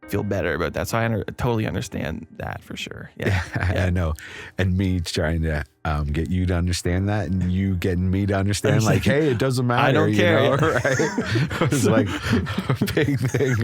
feel better about that. So I totally understand that for sure. Yeah. I know. And me trying to get you to understand that, and you getting me to understand, like, hey, it doesn't matter. I don't care. You know, right? It was like a big thing.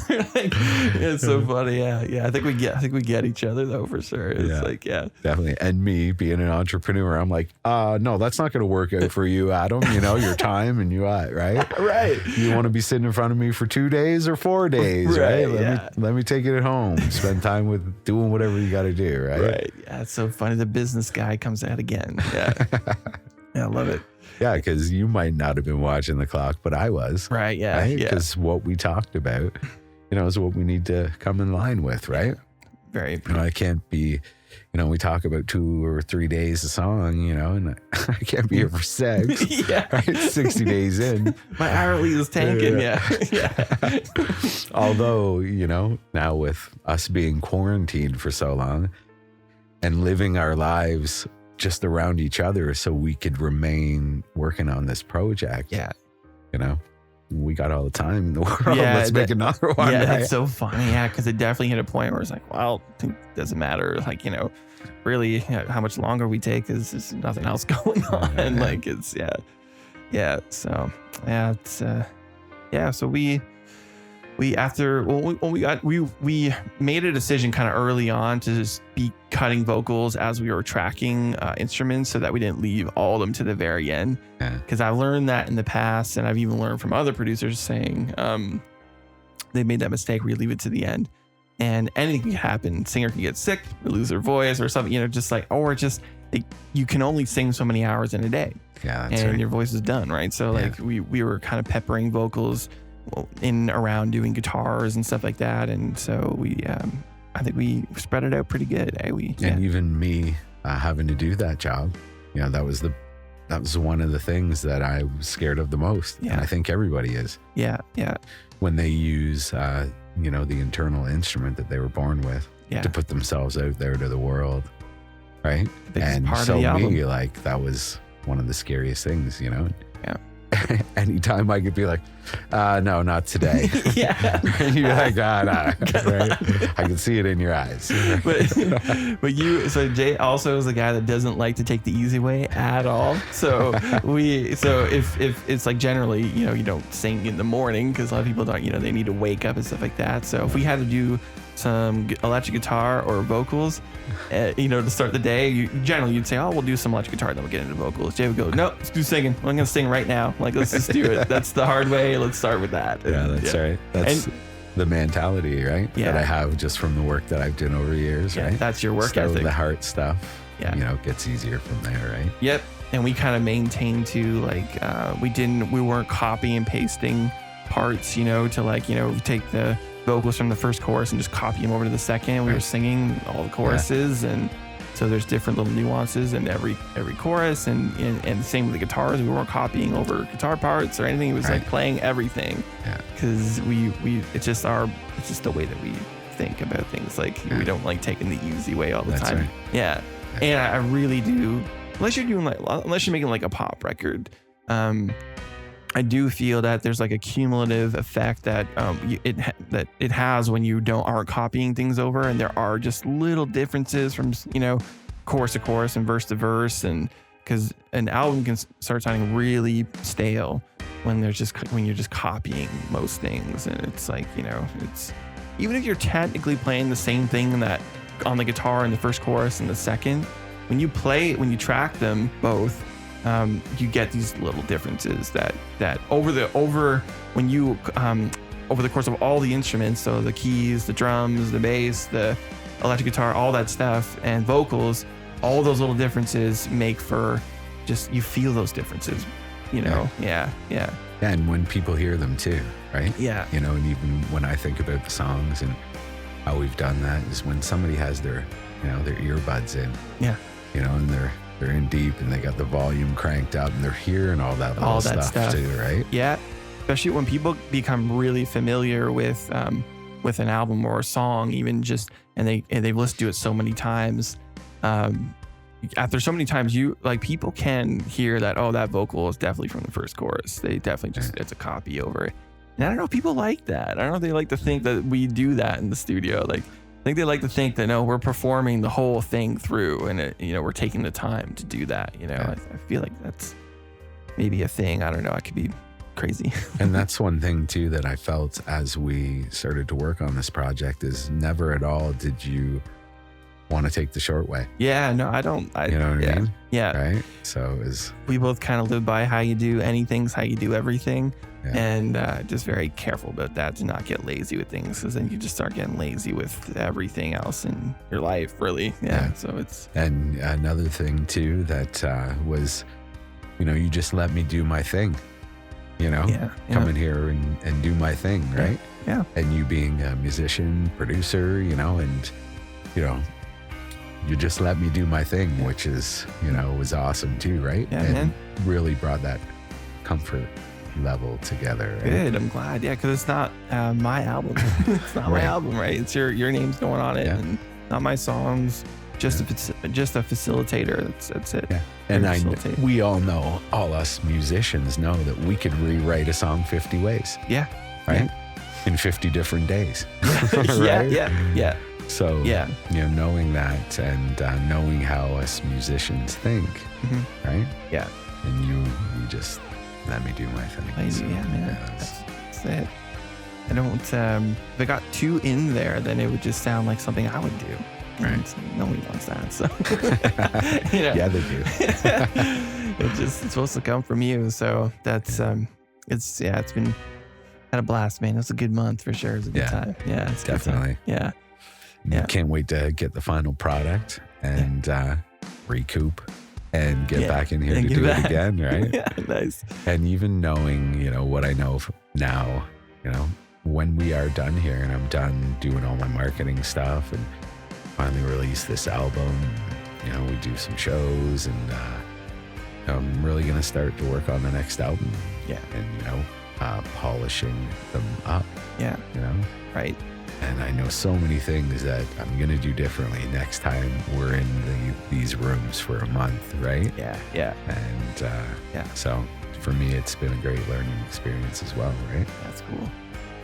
Like, it's so funny. Yeah. I think we get each other though, for sure. It's like, definitely. And me being an entrepreneur, I'm like, no, that's not going to work out for you, Adam. You know, your time and right? Right. You want to be sitting in front of me for 2 days or 4 days, right? Let me take it at home. Spend time with doing whatever you got to do, right? Right. Yeah, it's so funny. The business guy comes out again. Yeah. Yeah, I love it. Yeah, because you might not have been watching the clock, but I was. Right, yeah. Right? Because what we talked about, is what we need to come in line with, right? Very. I can't be, we talk about 2 or 3 days a song, and I can't be here for 6. Right? 60 days in. My hourly is tanking. Yeah. Although, now with us being quarantined for so long and living our lives just around each other so we could remain working on this project. Yeah. We got all the time in the world. Yeah, Let's make another one. Yeah, right? that's so funny. Yeah, because it definitely hit a point where it's like, well, it doesn't matter. Like, really how much longer we take is there's nothing else going on. Yeah. Like, it's, yeah. So, yeah, it's, So we made a decision kind of early on to just be cutting vocals as we were tracking instruments so that we didn't leave all of them to the very end. Because I've learned that in the past, and I've even learned from other producers saying they made that mistake where you leave it to the end and anything can happen. Singer can get sick, lose their voice or something, you can only sing so many hours in a day. Yeah, that's and right. your voice is done, right? So like we were kind of peppering vocals in around doing guitars and stuff like that, and so I think we spread it out pretty good. Even me having to do that job, that was one of the things that I was scared of the most. Yeah. And I think everybody is. Yeah. When they use the internal instrument that they were born with to put themselves out there to the world, right? And part so of the album. me, like, that was one of the scariest things, Yeah. Anytime I could be like, no, not today. Yeah. And you're like, no. Right? I can see it in your eyes. So Jay also is the guy that doesn't like to take the easy way at all. So if it's like generally, you don't sing in the morning because a lot of people don't, they need to wake up and stuff like that. So if we had to do some electric guitar or vocals, to start the day, you'd say, oh, we'll do some electric guitar, then we'll get into vocals. Jay would go, no, let's do singing. I'm going to sing right now. Like, let's just do it. That's the hard way. Let's start with that. Yeah, that's right. That's the mentality, right? Yeah. That I have just from the work that I've done over years, right? That's your work Start ethic. with the heart stuff. Yeah. It gets easier from there, right? Yep. And we kind of maintained to we weren't copy and pasting parts, to take the vocals from the first chorus and just copy them over to the second. We were singing all the choruses, and so there's different little nuances in every chorus, and the same with the guitars. We weren't copying over guitar parts or anything. It was like playing everything, because it's just the way that we think about things. Like we don't like taking the easy way all the time. Right. Yeah, and I really do. Unless you're making like a pop record, I do feel that there's like a cumulative effect that it has when you aren't copying things over, and there are just little differences from chorus to chorus and verse to verse, and because an album can start sounding really stale when you're just copying most things, and it's like it's even if you're technically playing the same thing that on the guitar in the first chorus and the second, when you track them both. You get these little differences that over the course of all the instruments, so the keys, the drums, the bass, the electric guitar, all that stuff, and vocals, all those little differences make for just, you feel those differences, Yeah. And when people hear them too, right? Yeah. And even when I think about the songs and how we've done that is when somebody has their earbuds in. Yeah. And they're in deep and they got the volume cranked up and they're hearing all that little stuff too, right? Yeah. Especially when people become really familiar with an album or a song, even just, and they've listened to it so many times. After so many times, people can hear that, oh, that vocal is definitely from the first chorus. They definitely it's a copy over it. And I don't know if people like that. I don't know if they like to think that we do that in the studio. Like, I think they like to think that, no, we're performing the whole thing through, and we're taking the time to do that. I feel like that's maybe a thing. I don't know. I could be crazy. And that's one thing too that I felt as we started to work on this project is never at all did you want to take the short way. Yeah, no, I don't. You know what I mean? Yeah. Right. So we both kind of live by how you do anything's how you do everything. Yeah. And just very careful about that, to not get lazy with things, because then you just start getting lazy with everything else in your life, really. Yeah. So it's. And another thing too that was, you just let me do my thing, come in here and do my thing, right? Yeah. And you being a musician, producer, and, you just let me do my thing, which is, was awesome too, right? Yeah, and man. Really brought that comfort level together. Right? Good. I'm glad. Yeah, because it's not my album. It's not my album, right? It's your name's going on it, and not my songs. Just a facilitator. That's it. Yeah. And we all know, all us musicians know that we could rewrite a song 50 ways. Yeah. Right. Yeah. In 50 different days. Right? Yeah. So, knowing that and knowing how us musicians think, right? Yeah. And you just let me do my thing. So, yeah, man. That's it. I don't, if I got two in there, then it would just sound like something I would do. Right. Nobody wants that. So, Yeah, they do. It's supposed to come from you. So that's, it's been had a blast, man. It was a good month for sure. It was a good time. Yeah, it's definitely. Yeah. Can't wait to get the final product and recoup and get back in here to do it again, right? Yeah, nice. And even knowing, what I know now, when we are done here and I'm done doing all my marketing stuff and finally release this album, we do some shows, and I'm really going to start to work on the next album. Yeah. And, polishing them up. Yeah. Right. And I know so many things that I'm going to do differently next time we're in these rooms for a month, right? Yeah. And so for me, it's been a great learning experience as well, right? That's cool.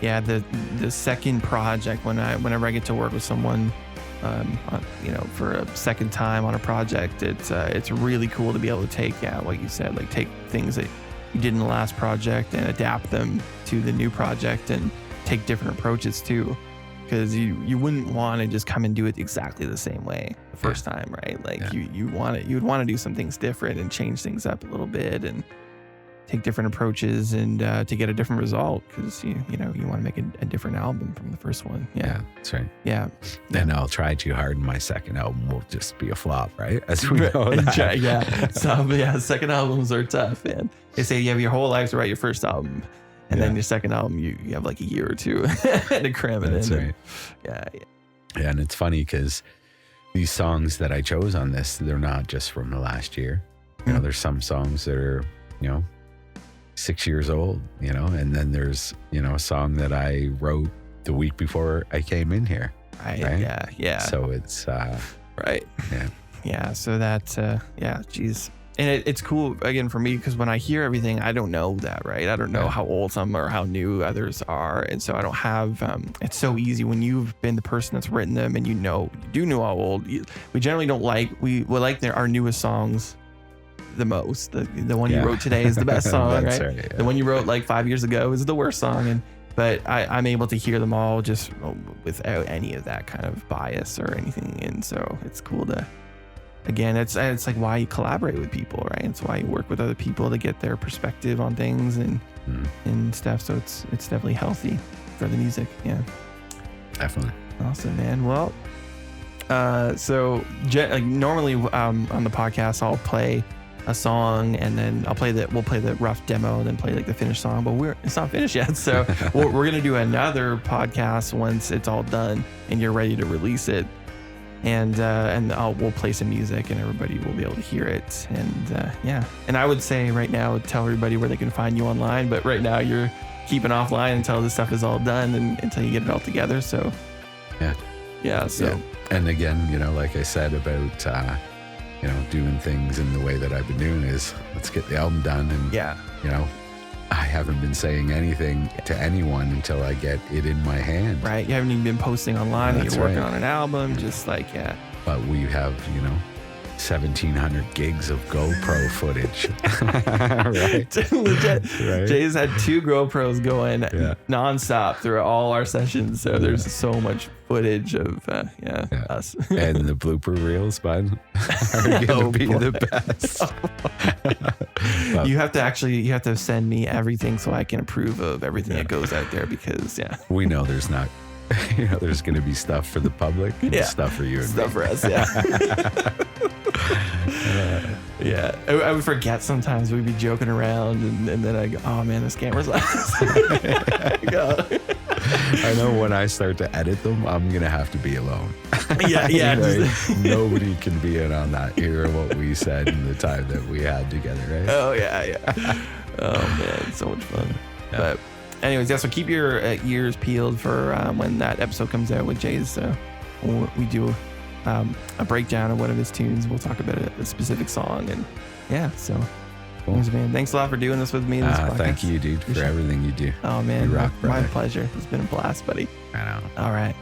Yeah, the second project, whenever I get to work with someone, for a second time on a project, it's really cool to be able to take, what you said, like take things that you did in the last project and adapt them to the new project and take different approaches too. Because you wouldn't want to just come and do it exactly the same way the first time, right? Like you would want to do some things different and change things up a little bit and take different approaches and to get a different result, because you want to make a different album from the first one. Yeah, that's right. Yeah. And I'll try too hard, and my second album will just be a flop, right? As we know that. Yeah. So second albums are tough, man. They say you have your whole life to write your first album. And then your second album, you have like a year or two to cram it in. That's right. Yeah. Yeah, and it's funny because these songs that I chose on this, they're not just from the last year. There's some songs that are, 6 years old, and then there's, a song that I wrote the week before I came in here. Right? Yeah. So it's, right. Yeah. Yeah. So that, geez. And it's cool, again, for me, because when I hear everything, I don't know that, right? I don't know how old some or how new others are. And so I don't have, it's so easy when you've been the person that's written them and you do know how old. We generally don't we like our newest songs the most. The one you wrote today is the best song, right? Right, yeah. The one you wrote like 5 years ago is the worst song. But I'm able to hear them all just without any of that kind of bias or anything. And so it's cool to... Again, it's like why you collaborate with people, right? It's why you work with other people to get their perspective on things and stuff. So it's definitely healthy for the music. Yeah, definitely. Awesome, man. Well, normally on the podcast I'll play a song and then we'll play the rough demo and then play like the finished song. But it's not finished yet, so we're gonna do another podcast once it's all done and you're ready to release it. And we'll play some music and everybody will be able to hear it. And and I would say right now, tell everybody where they can find you online. But right now you're keeping offline until this stuff is all done and until you get it all together. So yeah. So and again, like I said about doing things in the way that I've been doing is let's get the album done and I haven't been saying anything to anyone until I get it in my hand. Right. You haven't even been posting online that That's you're working right. on an album. Just like, yeah. But we have, 1,700 gigs of GoPro footage. Right? Legit. Right? Jay's had 2 GoPros going Yeah. nonstop through all our sessions. So there's so much footage of, us. And the blooper reels, bud, are going to be the best. But You have to send me everything so I can approve of everything that goes out there because, we know there's not, there's going to be stuff for the public and stuff for you and stuff me. for us, yeah. Yeah, I would forget sometimes. We'd be joking around, and then I go, "Oh man, this camera's on." I know when I start to edit them, I'm gonna have to be alone. Yeah. Nobody can be in on that. Hear what we said in the time that we had together, right? Oh yeah. Oh man, so much fun. Yeah. But anyways, so keep your ears peeled for when that episode comes out with Jay's. We do a breakdown of one of his tunes. We'll talk about a specific song, and so. Cool. Man, thanks a lot for doing this with me. In this podcast. Thank you, dude, for everything you do. Oh man, You rock, my brother. pleasure. It's been a blast, buddy. I know. All right.